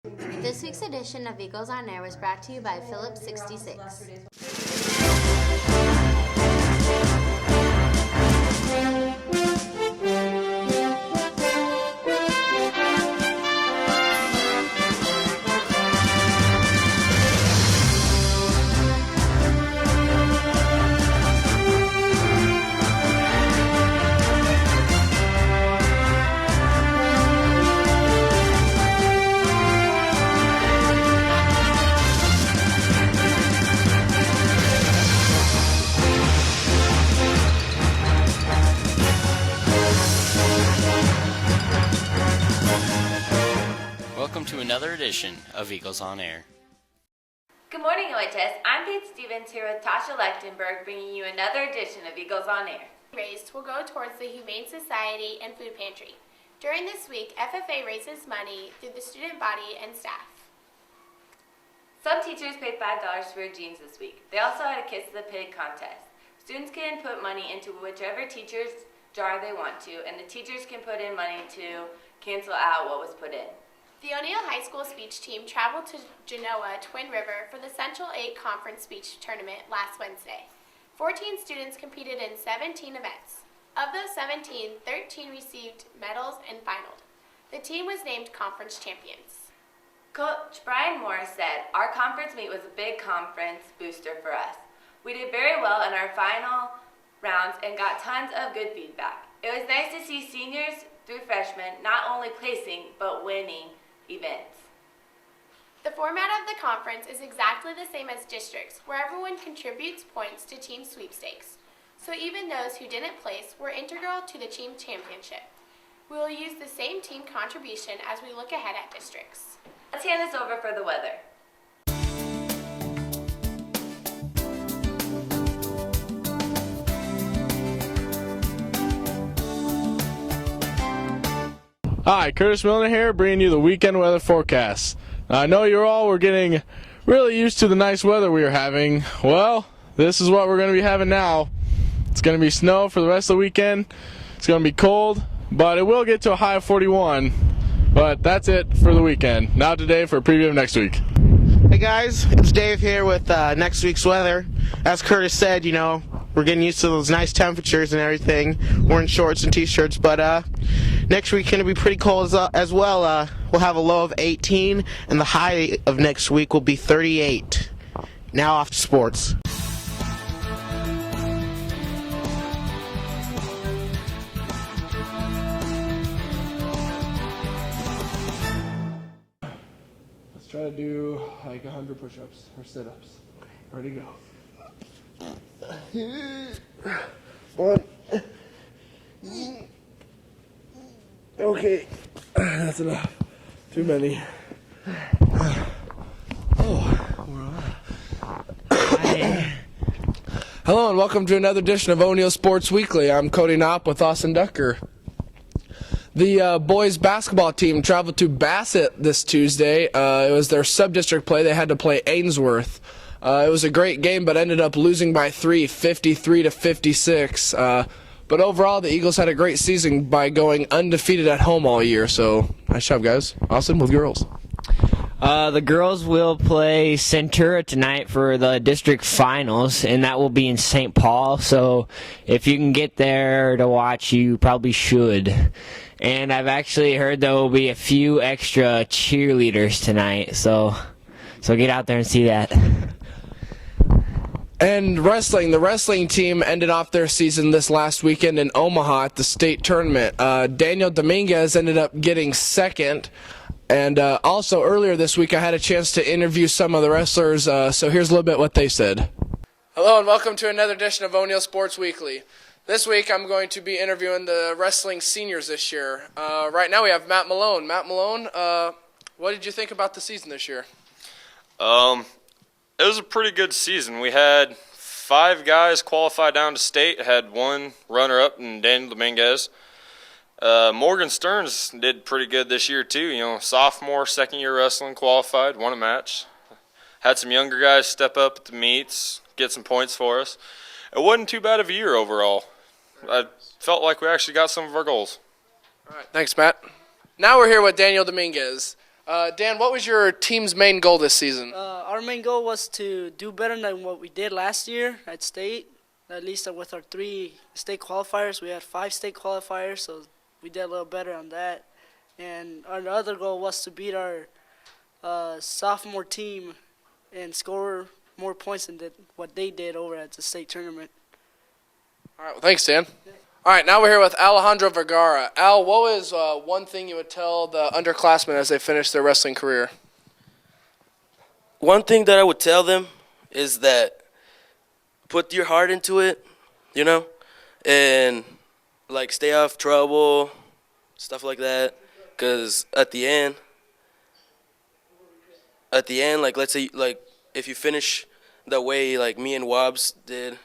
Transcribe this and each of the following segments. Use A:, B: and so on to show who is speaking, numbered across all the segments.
A: This week's edition of Eagles on Air was brought to you by Phillips 66.
B: Welcome to another edition of Eagles on Air.
C: Good morning, OHS. I'm Paige Stevens here with Tasha Lechtenberg, bringing you another edition of Eagles on Air.
D: Raised will go towards the Humane Society and Food Pantry. During this week, FFA raises money through the student body and staff.
C: Some teachers paid $5 for jeans this week. They also had a Kiss the Pig contest. Students can input money into whichever teacher's jar they want to, and the teachers can put in money to cancel out what was put in.
D: The O'Neill High School speech team traveled to Genoa, Twin River for the Central 8 Conference Speech Tournament last Wednesday. 14 students competed in 17 events. Of those 17, 13 received medals and finaled. The team was named conference champions.
C: Coach Brian Morris said, "Our conference meet was a big conference booster for us. We did very well in our final rounds and got tons of good feedback. It was nice to see seniors through freshmen not only placing but winning events."
D: The format of the conference is exactly the same as districts, where everyone contributes points to team sweepstakes. So even those who didn't place were integral to the team championship. We will use the same team contribution as we look ahead at districts.
C: Let's hand this over for the weather.
E: Hi, Curtis Milner here, bringing you the weekend weather forecast. Now, I know you all were getting really used to the nice weather we are having. Well, this is what we're going to be having now. It's going to be snow for the rest of the weekend. It's going to be cold, but it will get to a high of 41. But that's it for the weekend. Now today for a preview of next week.
F: Hey guys, it's Dave here with next week's weather. As Curtis said, we're getting used to those nice temperatures and everything. We're in shorts and t-shirts, but next week's going to be pretty cold as well. We'll have a low of 18, and the high of next week will be 38. Now off to sports.
E: Let's try to do like 100 push-ups or sit-ups. Ready to go.
F: 1. Okay,
E: That's enough. Too many. Hello and welcome to another edition of O'Neill Sports Weekly. I'm Cody Knopp with Austin Ducker. The boys basketball team traveled to Bassett this Tuesday. It was their sub-district play. They had to play Ainsworth. It was a great game, but ended up losing by 3, 53-56. But overall, the Eagles had a great season by going undefeated at home all year. So, nice job, guys. Austin, with girls.
G: The girls will play Centura tonight for the district finals, and that will be in St. Paul. So if you can get there to watch, you probably should. And I've actually heard there will be a few extra cheerleaders tonight. So get out there and see that.
E: And wrestling. The wrestling team ended off their season this last weekend in Omaha at the state tournament. Daniel Dominguez ended up getting second. And also earlier this week I had a chance to interview some of the wrestlers, so here's a little bit what they said. Hello and welcome to another edition of O'Neill Sports Weekly. This week I'm going to be interviewing the wrestling seniors this year. Right now we have Matt Malone. Matt Malone, what did you think about the season this year?
H: It was a pretty good season. We had 5 guys qualify down to state, had 1 runner-up in Daniel Dominguez. Morgan Stearns did pretty good this year too. Sophomore, second-year wrestling, qualified, won a match. Had some younger guys step up at the meets, get some points for us. It wasn't too bad of a year overall. I felt like we actually got some of our goals.
E: All right, thanks, Matt. Now we're here with Daniel Dominguez. Dan, what was your team's main goal this season?
I: Our main goal was to do better than what we did last year at state. At least with our 3 state qualifiers. We had 5 state qualifiers, so we did a little better on that. And our other goal was to beat our sophomore team and score more points than what they did over at the state tournament.
E: All right, well, thanks, Dan. All right, now we're here with Alejandro Vergara. Al, what was one thing you would tell the underclassmen as they finish their wrestling career?
J: One thing that I would tell them is that put your heart into it, and, stay off trouble, stuff like that. Because at the end, let's say, if you finish the way, me and Wobbs did,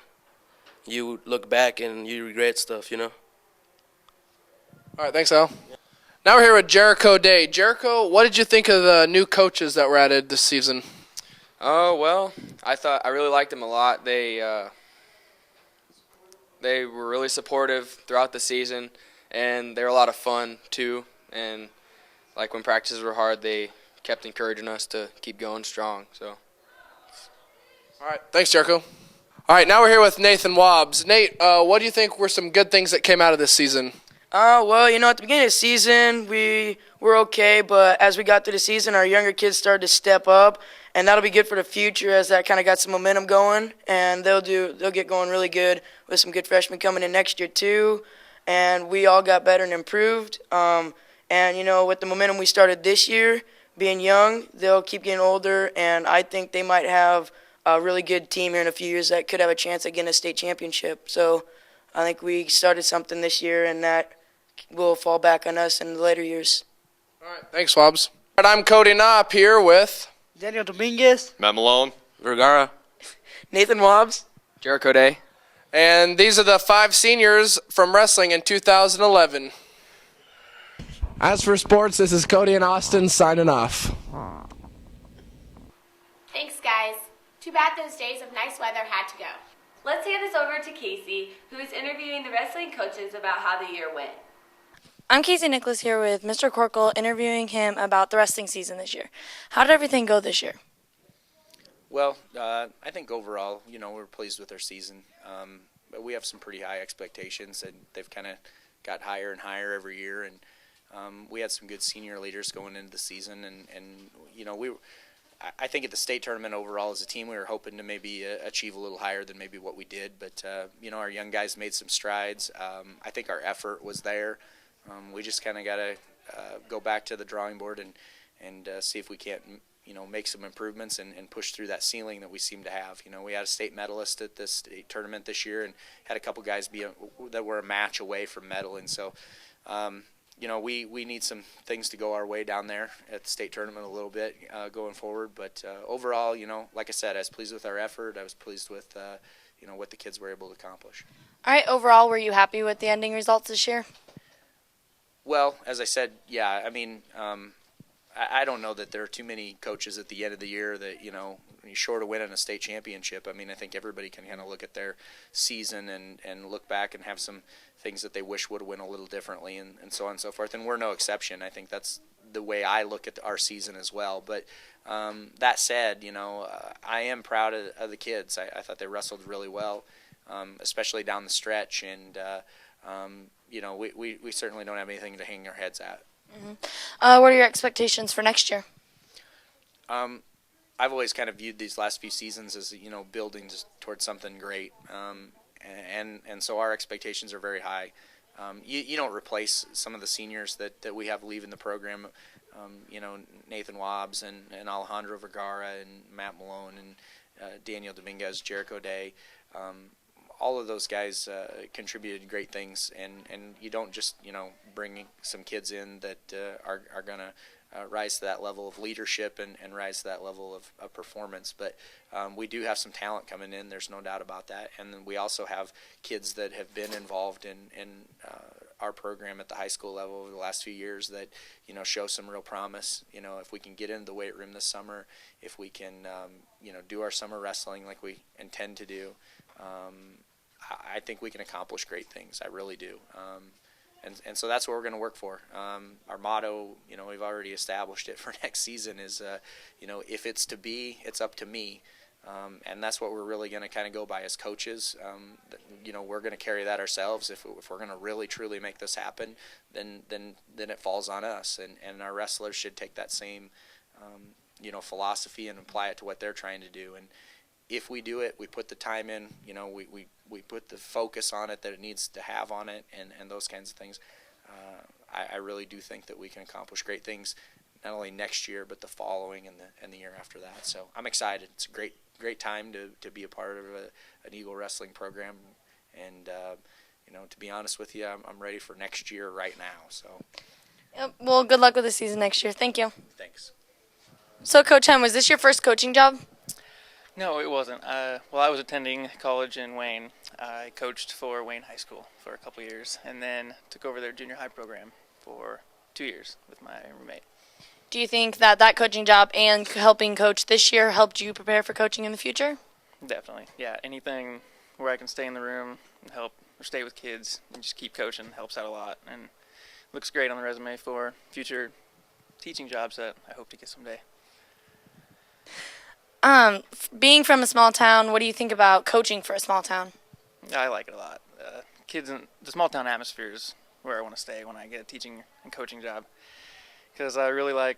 J: you look back and you regret stuff,
E: All right, thanks, Al. Now we're here with Jericho Day. Jericho, what did you think of the new coaches that were added this season?
K: Oh, well, I really liked them a lot. They were really supportive throughout the season, and they were a lot of fun, too. And, when practices were hard, they kept encouraging us to keep going strong. So.
E: All right, thanks, Jericho. All right, now we're here with Nathan Wobbs. Nate, what do you think were some good things that came out of this season?
L: Well, at the beginning of the season, we were okay, but as we got through the season, our younger kids started to step up, and that'll be good for the future as that kind of got some momentum going, and they'll get going really good with some good freshmen coming in next year too, and we all got better and improved, and with the momentum we started this year, being young, they'll keep getting older, and I think they might have a really good team here in a few years that could have a chance at getting a state championship. So I think we started something this year, and that will fall back on us in the later years.
E: All right, thanks, Wobbs. All right, I'm Cody Knopp here with
I: Daniel Dominguez,
H: Matt Malone,
J: Vergara,
L: Nathan Wobbs,
K: Jericho Day.
E: And these are the 5 seniors from wrestling in 2011. As for sports, this is Cody and Austin signing off.
D: Thanks, guys. Too bad those days of nice weather had to go.
C: Let's hand this over to Casey, who is interviewing the wrestling coaches about how the year went.
M: I'm Casey Nicholas here with Mr. Corkle, interviewing him about the wrestling season this year. How did everything go this year?
N: Well, I think overall, we're pleased with our season. But we have some pretty high expectations, and they've kind of got higher and higher every year. And we had some good senior leaders going into the season, and I think at the state tournament overall as a team, we were hoping to maybe achieve a little higher than maybe what we did. But, our young guys made some strides. I think our effort was there. We just kind of got to go back to the drawing board and see if we can't, make some improvements and push through that ceiling that we seem to have. We had a state medalist at this state tournament this year and had a couple guys that were a match away from medaling. So, we need some things to go our way down there at the state tournament a little bit going forward. But overall, like I said, I was pleased with our effort. I was pleased with, what the kids were able to accomplish.
M: All right, overall, were you happy with the ending results this year?
N: Well, as I said, yeah, I don't know that there are too many coaches at the end of the year that, when you're short of winning a state championship. I think everybody can kind of look at their season and look back and have some things that they wish would have went a little differently and so on and so forth. And we're no exception. I think that's the way I look at our season as well. But that said, I am proud of the kids. I thought they wrestled really well, especially down the stretch. And, we certainly don't have anything to hang our heads at.
M: Mm-hmm. What are your expectations for next year?
N: I've always kind of viewed these last few seasons as, building towards something great. And so our expectations are very high. You don't replace some of the seniors that we have leaving the program, Nathan Wobbs and Alejandro Vergara and Matt Malone and Daniel Dominguez, Jericho Day. All of those guys contributed great things, and you don't just, bring some kids in that are going to rise to that level of leadership and rise to that level of performance. But we do have some talent coming in. There's no doubt about that. And then we also have kids that have been involved in our program at the high school level over the last few years that, show some real promise. If we can get into the weight room this summer, if we can, do our summer wrestling like we intend to do, I think we can accomplish great things. I really do. And so that's what we're going to work for. Our motto, we've already established it for next season is, if it's to be, it's up to me. And that's what we're really going to kind of go by as coaches. We're going to carry that ourselves. If we're going to really truly make this happen, then it falls on us. And our wrestlers should take that same philosophy and apply it to what they're trying to do. And if we do it, we put the time in. We put the focus on it that it needs to have on it, and those kinds of things. I really do think that we can accomplish great things, not only next year but the following and the year after that. So I'm excited. It's a great time to be a part of an Eagle wrestling program, and to be honest with you, I'm ready for next year right now. So.
M: Yep. Well, good luck with the season next year. Thank you.
N: Thanks.
M: So, Coach Hem, was this your first coaching job?
O: No, it wasn't. I was attending college in Wayne. I coached for Wayne High School for a couple years, and then took over their junior high program for 2 years with my roommate.
M: Do you think that coaching job and helping coach this year helped you prepare for coaching in the future?
O: Definitely, yeah. Anything where I can stay in the room and help or stay with kids and just keep coaching helps out a lot, and looks great on the resume for future teaching jobs that I hope to get someday.
M: Being from a small town, what do you think about coaching for a small town?
O: I like it a lot. Kids in the small town atmosphere is where I want to stay when I get a teaching and coaching job, because I really like,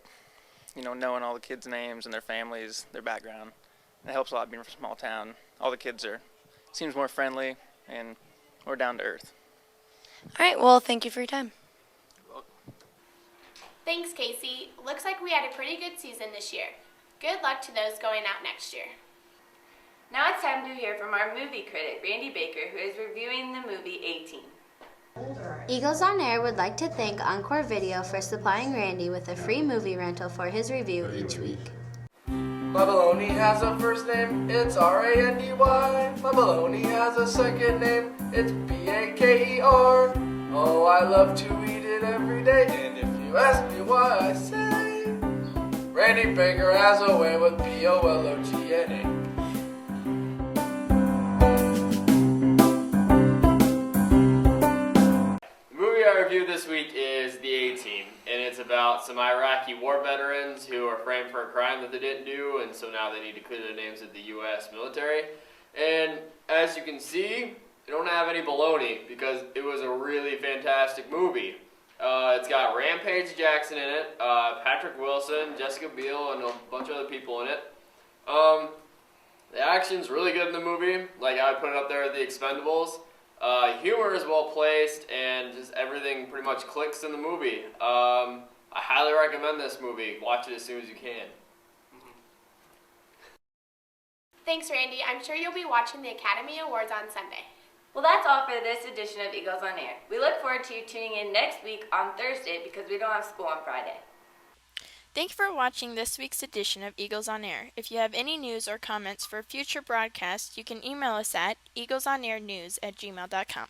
O: knowing all the kids' names and their families, their background. It helps a lot being from a small town. All the kids seems more friendly and more down to earth.
M: All right, well, thank you for your time.
D: Thanks, Casey. Looks like we had a pretty good season this year. Good luck to those going out next year.
C: Now it's time to hear from our movie critic, Randy Baker, who is reviewing the movie 18.
A: Eagles on Air would like to thank Encore Video for supplying Randy with a free movie rental for his review each week.
E: My baloney has a first name, it's R-A-N-D-Y. My baloney has a second name, it's P-A-K-E-R. Oh, I love to eat it every day, and if you ask me why, I say Randy Baker has a way with P-O-L-O-G-N-A.
P: The movie I reviewed this week is The A-Team, and it's about some Iraqi war veterans who are framed for a crime that they didn't do, and so now they need to clear their names with the U.S. military. And as you can see, they don't have any baloney because it was a really fantastic movie. It's got Rampage Jackson in it, Patrick Wilson, Jessica Biel, and a bunch of other people in it. The action's really good in the movie. Like, I would put it up there with The Expendables. Humor is well placed, and just everything pretty much clicks in the movie. I highly recommend this movie. Watch it as soon as you can.
D: Thanks, Randy. I'm sure you'll be watching the Academy Awards on Sunday.
C: Well, that's all for this edition of Eagles on Air. We look forward to you tuning in next week on Thursday because we don't have school on Friday.
Q: Thank you for watching this week's edition of Eagles on Air. If you have any news or comments for future broadcasts, you can email us at eaglesonairnews@gmail.com.